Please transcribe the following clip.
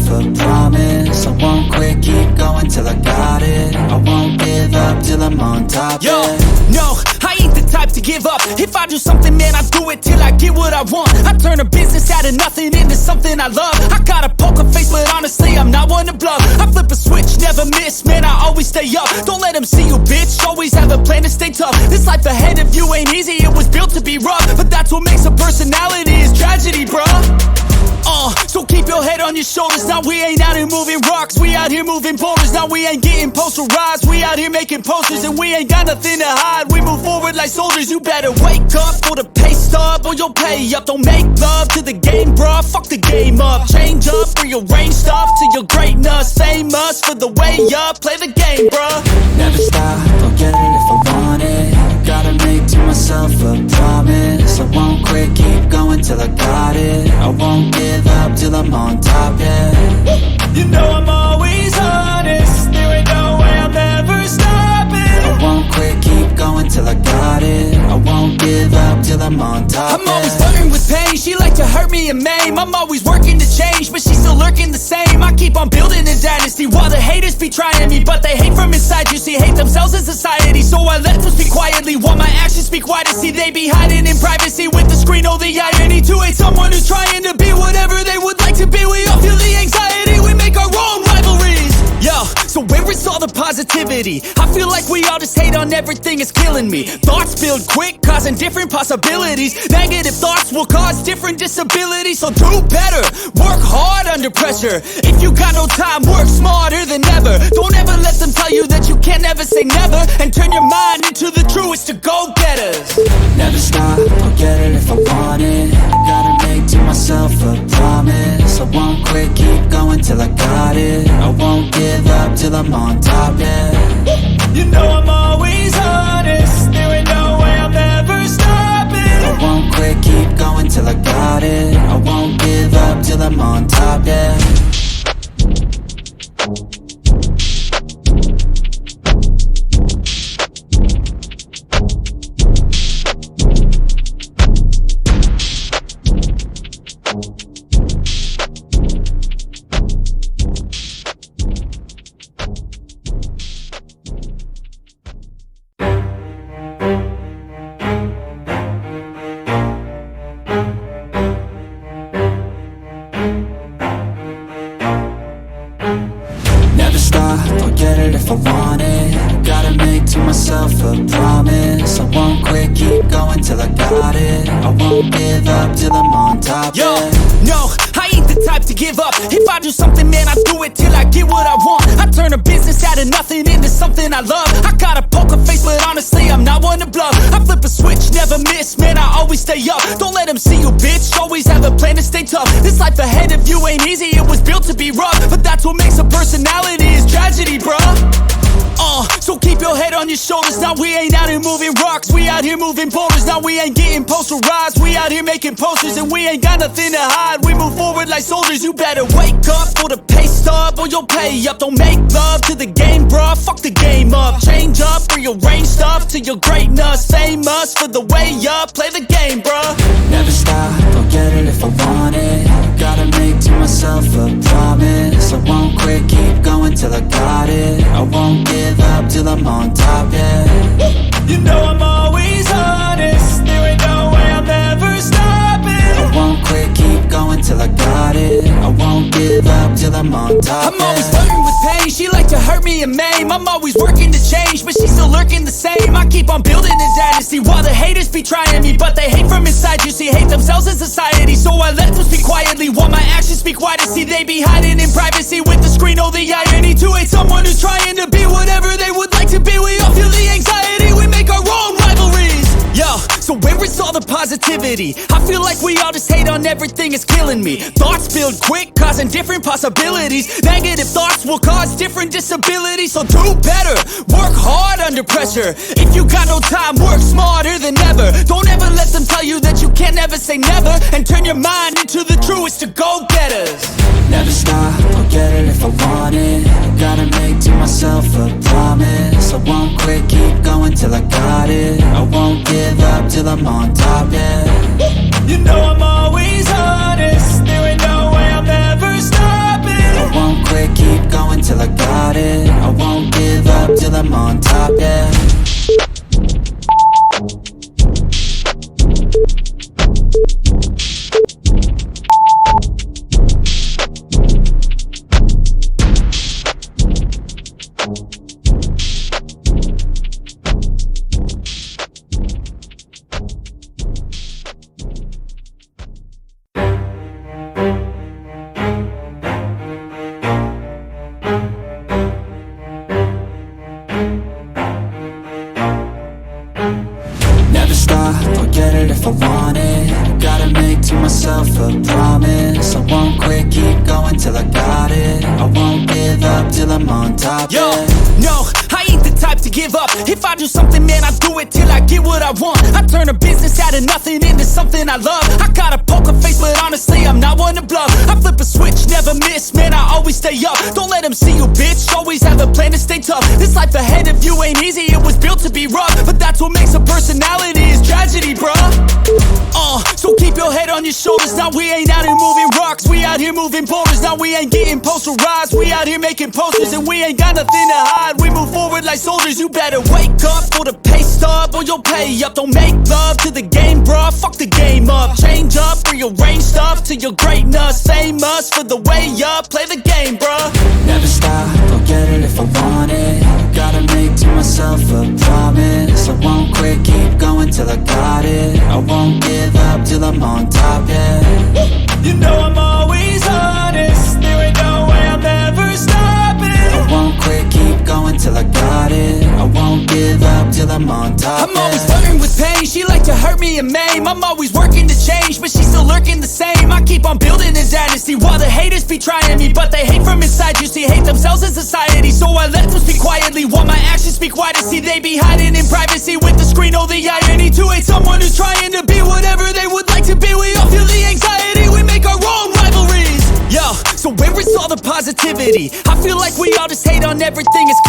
a promise. I won't quit, keep going till I got it. I won't give up till I'm on top. Yo, no, I ain't the type to give up. If I do something, man, I do it till I get what I want. I turn a business out of nothing into something I love. I got a poker face, but honestly, I'm not one to bluff. I flip a switch, never miss, man, I always stay up. Don't let them see you, bitch, always have a plan to stay tough. This life ahead of you ain't easy, it was built to be rough. But that's what makes a personality, is tragedy, bruh. So keep your head on your shoulders. Now we ain't out here moving rocks, we out here moving boulders. Now we ain't getting posterized, we out here making posters. And we ain't got nothing to hide, we move forward like soldiers. You better wake up for the pay stub, or you'll pay up. Don't make love to the game, bruh, fuck the game up. Change up, rearrange stuff to your greatness. Famous for the way up, play the game, bruh. Never stop, I'll get it if I want it. Gotta make to myself a promise. I won't quit, keep going till I got it. I won't give up till I'm on top, yeah. You know I'm always honest, there ain't no way I'm ever stopping. I won't quit, keep going till I got it. I won't give up till I'm on top, I'm always flirting with pain, she like to hurt me and maim. I'm always working to change, but she's still lurking the same. I keep on building a dynasty while the haters be trying me. But they hate from inside, you see, hate themselves in society. So I let them speak quietly while my actions speak wider. See, they be hiding in privacy with the screen, oh the irony. To hate someone who's trying to be whatever they would like to be. We all feel the anxiety, we make our own rivalries. Yo, so where is all the positivity? I feel like we all just hate on everything, it's killing me. Thoughts build quick, causing different possibilities. Negative thoughts will cause different disabilities. So do better, work hard under pressure. If you got no time, work smarter than ever. Don't ever let them tell you that you can't never say never. And turn your mind into the truest to go-getters. Never stop, I'll get it if I want it. Gotta make to myself a promise. I won't quit, keep going till I got it. I won't give up till I'm on top, yeah. You know I'm always honest, there ain't no way I'm ever stopping. I won't quit, keep going till I got it. I won't give up till I'm on top, yeah. Never stop, I'll get it if I want it. Gotta make to myself a promise. I won't quit, keep going till I got it. I won't give up till I'm on top, Yo, yeah. no, I ain't the type to give up. If I do something, man, I do it till I get what I want. I turn a business out of nothing into something I love. I got a poker face, but honestly, I'm not one to bluff. I flip a switch, never miss, man, I always stay up. Don't let them see you, bitch, always have a plan to stay tough. This life ahead of you ain't easy, it was built to be rough. But that's what makes a personality, is tragedy, bruh. So keep your head on your shoulders. Now we ain't out here moving rocks, we out here moving boulders. Now we ain't getting posterized, we out here making posters. And we ain't got nothing to hide, we move forward like soldiers. You better wake up for the pay stub, or you'll pay up. Don't make love to the game, bruh, fuck the game up. Change up, rearrange stuff to your greatness. Famous for the way up, play the game, bruh. Never stop, I'll get it if I want it. Gotta make to myself a promise. I won't quit, keep going till I got it. I won't give up till I'm on top, yeah. You know I'm always honest, there ain't no way I'm ever stopping. I won't quit, keep going till I got it. I won't give up till I'm on top, I'm always flirting with pain, she like to hurt me and maim. I'm always working to change, but she's still lurking the same. I keep on building a dynasty while the haters be trying me. But they hate from inside, you see, hate themselves in society. So I let them speak quietly while my actions speak wider. See, they be hiding in privacy with the screen, oh the irony. To hate someone who's trying to be whatever they would like to be. We all feel the anxiety, we make our own rivalries. Yo, so where is all the positivity? I feel like we all just hate on everything, it's killing me. Thoughts build quick, causing different possibilities. Negative thoughts will cause different disabilities. So do better, work hard under pressure. If you got no time, work smarter than ever. Don't ever let them tell you that you can't never say never. And turn your mind into the truest to go-getters. Never stop, I'll get it if I want it. Gotta make to myself a promise. I won't quit, keep going till I got it. I won't give up till I'm on top, yeah. You know I'm always honest, there ain't no way I'm ever stopping. I till I'm on top, Yo, yeah. no, I ain't the type to give up. If I do something, man, I do it till I get what I want. I turn a business out of nothing into something I love. I got a poker face, but honestly, I'm not one to bluff. I flip a switch, never miss, man, I always stay up. Don't let them see you, bitch, always have a plan to stay tough. This life ahead of you ain't easy, it was built to be rough. But that's what makes a personality, is tragedy, bruh. So keep your head on your shoulders. Now we ain't out here moving rocks, we out here moving boulders. Now we ain't getting posterized, we out here making posters. And we ain't got nothing to hide, we move forward like soldiers. You better wake up for the pay stub, or you'll pay up. Don't make love to the game, bruh, fuck the game up. Change up, rearrange stuff to your greatness. Famous for the way up, play the game, bruh. Never stop, I'll get it if I want it. Gotta make to myself a promise. I won't quit, keep going till I got it. I won't give up till I'm on top, yeah. You know I'm always honest, there ain't no way I'm ever stopping. I won't quit, keep going till I got it. I won't give up till I'm on top, I'm always flirting with pain, she like to hurt me and maim. I'm always working to change, but she's still lurking the same. I keep on building a dynasty while the haters be trying me. But they hate from inside, you see, hate themselves in society. So I let them speak quietly while my actions speak wider. See, they be hiding in privacy with the screen, oh the irony. To hate someone who's trying to be whatever they would like to be. We all feel the anxiety, we make our own rivalries. Yo, so where is all the positivity? I feel like we all just hate on everything. It's